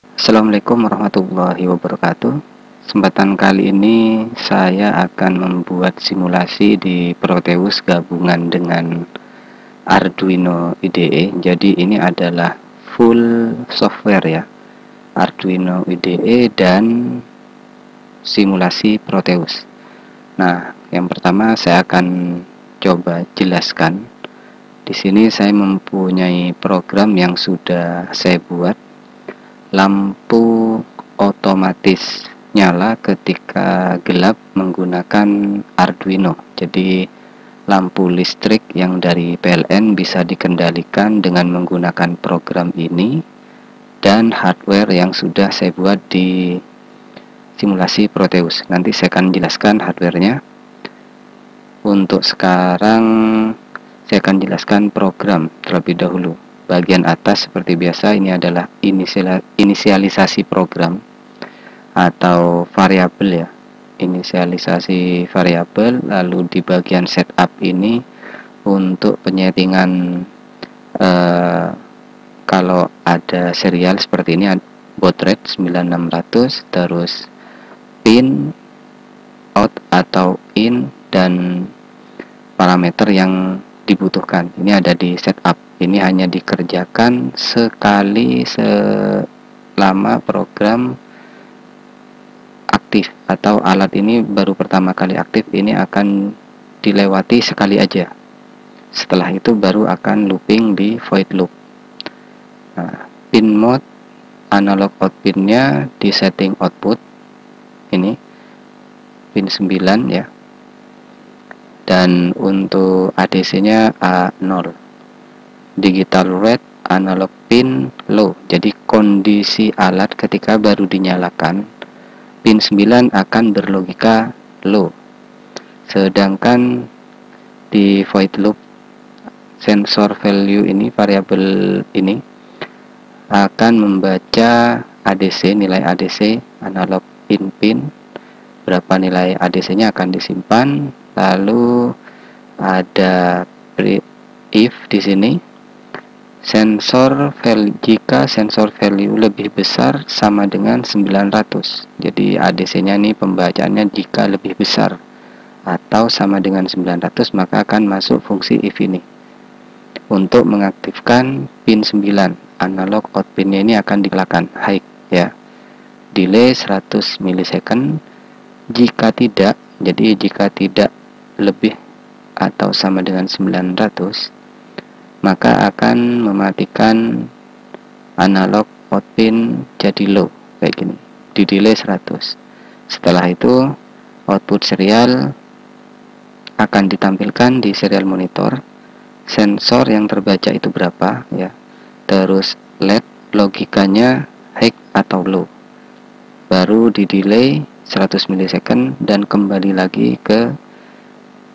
Assalamualaikum warahmatullahi wabarakatuh. Kesempatan kali ini saya akan membuat simulasi di Proteus gabungan dengan Arduino IDE. Jadi ini adalah full software ya, Arduino IDE dan simulasi Proteus. Nah, yang pertama saya akan coba jelaskan. Di sini saya mempunyai program yang sudah saya buat. Lampu otomatis nyala ketika gelap menggunakan Arduino. Jadi lampu listrik yang dari PLN bisa dikendalikan dengan menggunakan program ini dan hardware yang sudah saya buat di simulasi Proteus. Nanti saya akan jelaskan hardwarenya. Untuk sekarang saya akan jelaskan program terlebih dahulu. Bagian atas seperti biasa ini adalah inisialisasi program atau variabel ya, inisialisasi variabel. Lalu di bagian setup ini untuk penyetingan kalau ada serial seperti ini, baud rate 9600, terus pin out atau in dan parameter yang dibutuhkan. Ini ada di setup. Ini hanya dikerjakan sekali selama program aktif atau alat ini baru pertama kali aktif. Ini akan dilewati sekali aja. Setelah itu baru akan looping di void loop. Nah, pin mode analog out pinnya di setting output. Ini pin 9 ya. Dan untuk ADC-nya A0. Digital red analog pin low. Jadi kondisi alat ketika baru dinyalakan, pin 9 akan berlogika low. Sedangkan di void loop sensor value ini, variabel ini akan membaca ADC, nilai ADC analog in pin. Berapa nilai ADC-nya akan disimpan. Lalu ada if di sini. Jika sensor value lebih besar sama dengan 900. Jadi ADC-nya ini pembacaannya jika lebih besar atau sama dengan 900, maka akan masuk fungsi if ini. Untuk mengaktifkan pin 9, analog out pinnya ini akan dinyalakan high ya. Delay 100 milisecond. Jika tidak, jadi jika tidak lebih atau sama dengan 900, maka akan mematikan analog out pin jadi low kayak gini, di delay 100. Setelah itu output serial akan ditampilkan di serial monitor, sensor yang terbaca itu berapa ya, terus LED logikanya high atau low, baru di delay 100 milisecond dan kembali lagi ke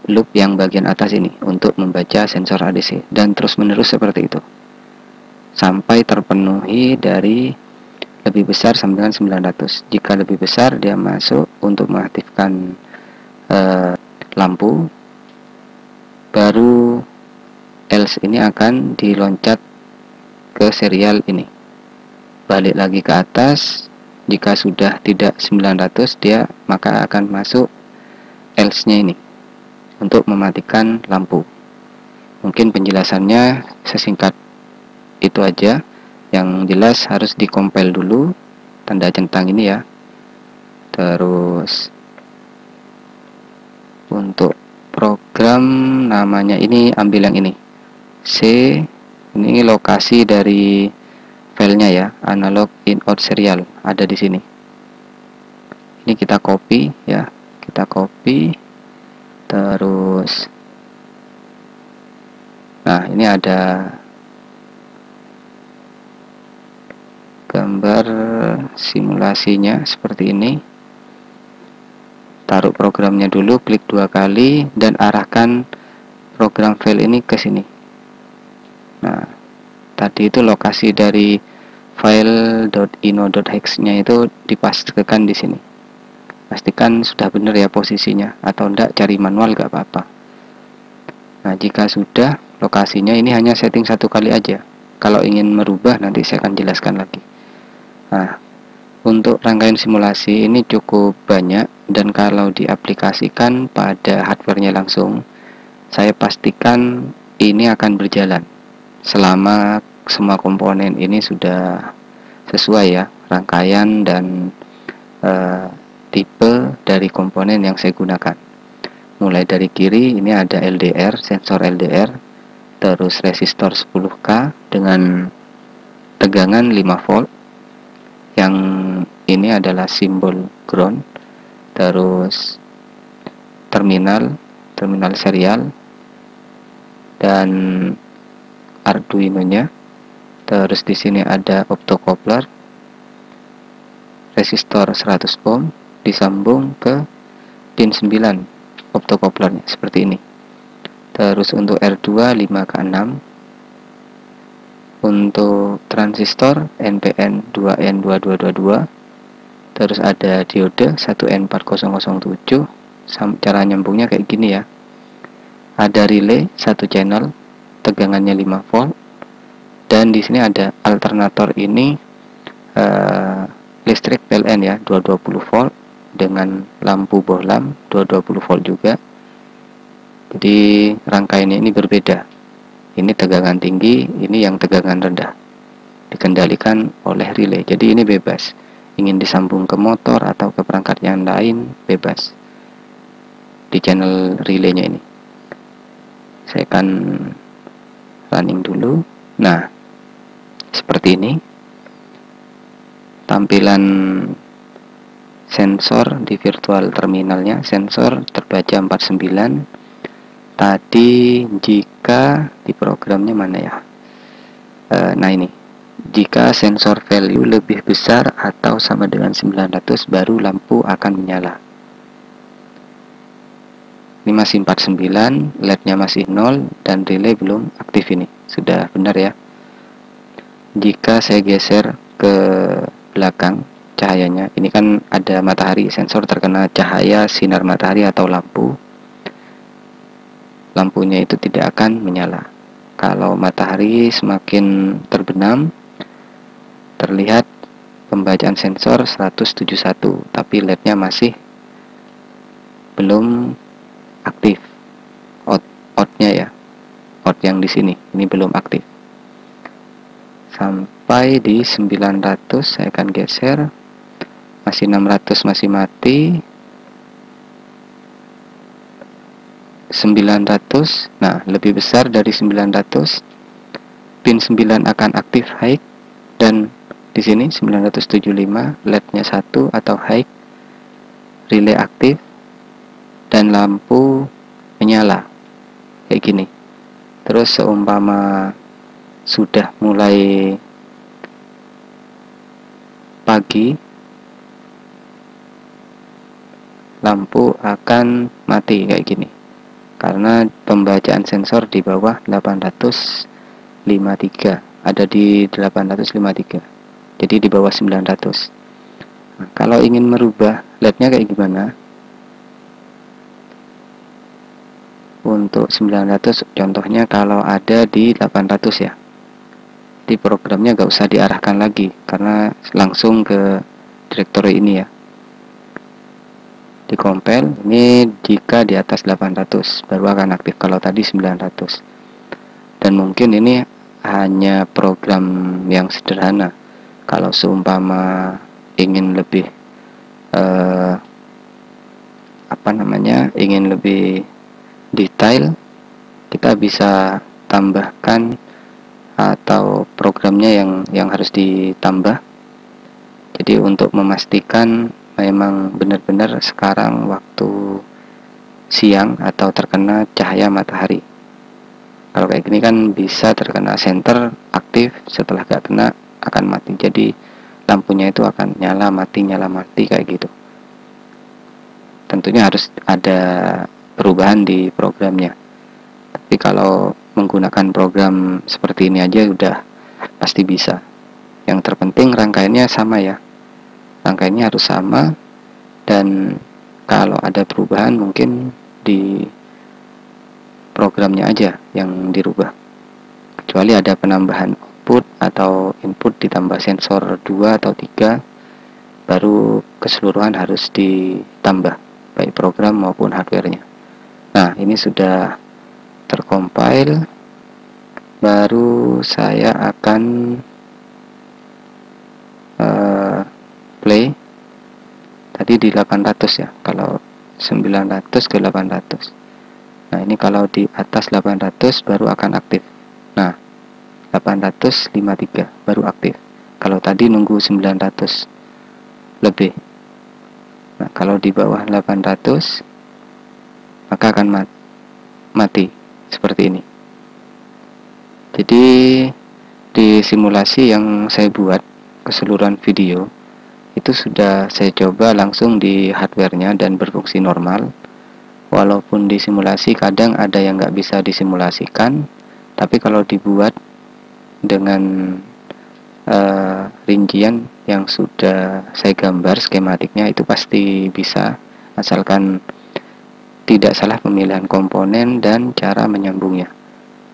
loop yang bagian atas ini untuk membaca sensor ADC, dan terus menerus seperti itu sampai terpenuhi dari lebih besar sampai dengan 900. Jika lebih besar dia masuk untuk mengaktifkan lampu, baru else ini akan diloncat ke serial ini, balik lagi ke atas. Jika sudah tidak 900 dia maka akan masuk else nya ini untuk mematikan lampu. Mungkin penjelasannya sesingkat itu aja. Yang jelas harus dikompil dulu tanda centang ini ya. Terus untuk program namanya ini ambil yang ini C. Ini lokasi dari filenya ya, analog in out serial ada di sini. Ini kita copy ya, kita copy. Terus nah ini ada gambar simulasinya seperti ini. Taruh programnya dulu, klik 2 kali dan arahkan program file ini ke sini. Nah, tadi itu lokasi dari file .ino.hex nya itu dipastikan di sini. Pastikan sudah benar ya posisinya, atau enggak cari manual gak apa-apa. Nah, jika sudah, lokasinya ini hanya setting 1 kali aja. Kalau ingin merubah nanti saya akan jelaskan lagi. Nah, untuk rangkaian simulasi ini cukup banyak, dan kalau diaplikasikan pada hardware-nya langsung, saya pastikan ini akan berjalan selama semua komponen ini sudah sesuai ya, rangkaian dan tipe dari komponen yang saya gunakan. Mulai dari kiri ini ada LDR, sensor LDR, terus resistor 10K dengan tegangan 5 volt. Yang ini adalah simbol ground, terus terminal serial dan Arduino-nya. Terus di sini ada optocoupler, resistor 100 ohm disambung ke pin 9 optocouplernya seperti ini. Terus untuk R2 5 ke 6. Untuk transistor NPN 2N2222. Terus ada diode 1N4007. Cara nyambungnya kayak gini ya. Ada relay 1 channel, tegangannya 5 volt. Dan di sini ada alternator ini listrik PLN ya, 220 volt dengan lampu bohlam 220 volt juga. Jadi rangkaiannya ini berbeda. Ini tegangan tinggi, ini yang tegangan rendah. Dikendalikan oleh relay. Jadi ini bebas. Ingin disambung ke motor atau ke perangkat yang lain, bebas. Di channel relaynya ini. Saya akan running dulu. Nah, seperti ini. Tampilan sensor di virtual terminalnya. Sensor terbaca 49. Tadi jika di programnya mana ya? Nah ini, jika sensor value lebih besar atau sama dengan 900 baru lampu akan menyala. Ini masih 49, LED-nya masih 0 dan relay belum aktif ini. Sudah benar ya. Jika saya geser ke belakang cahayanya, ini kan ada matahari, sensor terkena cahaya sinar matahari atau lampu. Lampunya itu tidak akan menyala. Kalau matahari semakin terbenam, terlihat pembacaan sensor 171, tapi LED-nya masih belum aktif. Out-nya ya, out yang di sini, ini belum aktif. Sampai di 900, saya akan geser. Masih 600, masih mati. 900, nah lebih besar dari 900, pin 9 akan aktif high, dan di sini 975 LED-nya 1 atau high, relay aktif dan lampu menyala kayak gini. Terus seumpama sudah mulai pagi, lampu akan mati kayak gini. Karena pembacaan sensor di bawah 853, ada di 853, jadi di bawah 900. Nah, kalau ingin merubah LED-nya kayak gimana? Untuk 900 contohnya kalau ada di 800 ya, di programnya gak usah diarahkan lagi karena langsung ke directory ini ya. Di compile, ini jika di atas 800 baru akan aktif, kalau tadi 900. Dan mungkin ini hanya program yang sederhana. Kalau seumpama ingin lebih ingin lebih detail, kita bisa tambahkan atau programnya yang harus ditambah. Jadi untuk memastikan memang benar-benar sekarang waktu siang atau terkena cahaya matahari. Kalau kayak gini kan bisa terkena center aktif, setelah gak kena akan mati. Jadi lampunya itu akan nyala mati kayak gitu. Tentunya harus ada perubahan di programnya. Tapi kalau menggunakan program seperti ini aja udah pasti bisa. Yang terpenting rangkaiannya sama ya. Rangkaiannya harus sama, dan kalau ada perubahan mungkin di programnya aja yang dirubah, kecuali ada penambahan output atau input ditambah sensor 2 atau 3, baru keseluruhan harus ditambah baik program maupun hardware-nya. Nah, ini sudah tercompile, baru saya akan play. Tadi di 800 ya, kalau 900 ke 800. Nah, ini kalau di atas 800 baru akan aktif. Nah, 853 baru aktif. Kalau tadi nunggu 900 lebih. Nah, kalau di bawah 800 maka akan mati seperti ini. Jadi di simulasi yang saya buat keseluruhan video itu sudah saya coba langsung di hardware-nya dan berfungsi normal. Walaupun di simulasi kadang ada yang nggak bisa disimulasikan, tapi kalau dibuat dengan rincian yang sudah saya gambar skematiknya itu pasti bisa, asalkan tidak salah pemilihan komponen dan cara menyambungnya.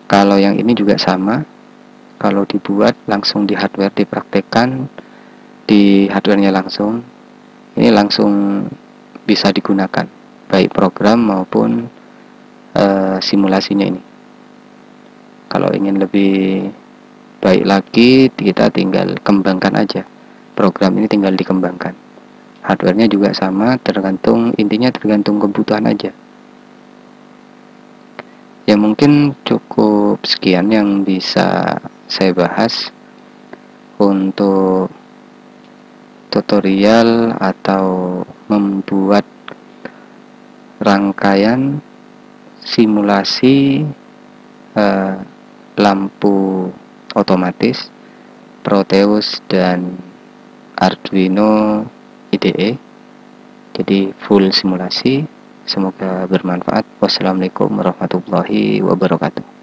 Kalau yang ini juga sama, kalau dibuat langsung di hardware, dipraktekkan di hardware-nya langsung, ini langsung bisa digunakan baik program maupun simulasinya ini. Kalau ingin lebih baik lagi, kita tinggal kembangkan aja program ini, tinggal dikembangkan. Hardware-nya juga sama, intinya tergantung kebutuhan aja. Ya, mungkin cukup sekian yang bisa saya bahas untuk tutorial atau membuat rangkaian simulasi lampu otomatis Proteus dan Arduino IDE. Jadi full simulasi. Semoga bermanfaat. Wassalamualaikum warahmatullahi wabarakatuh.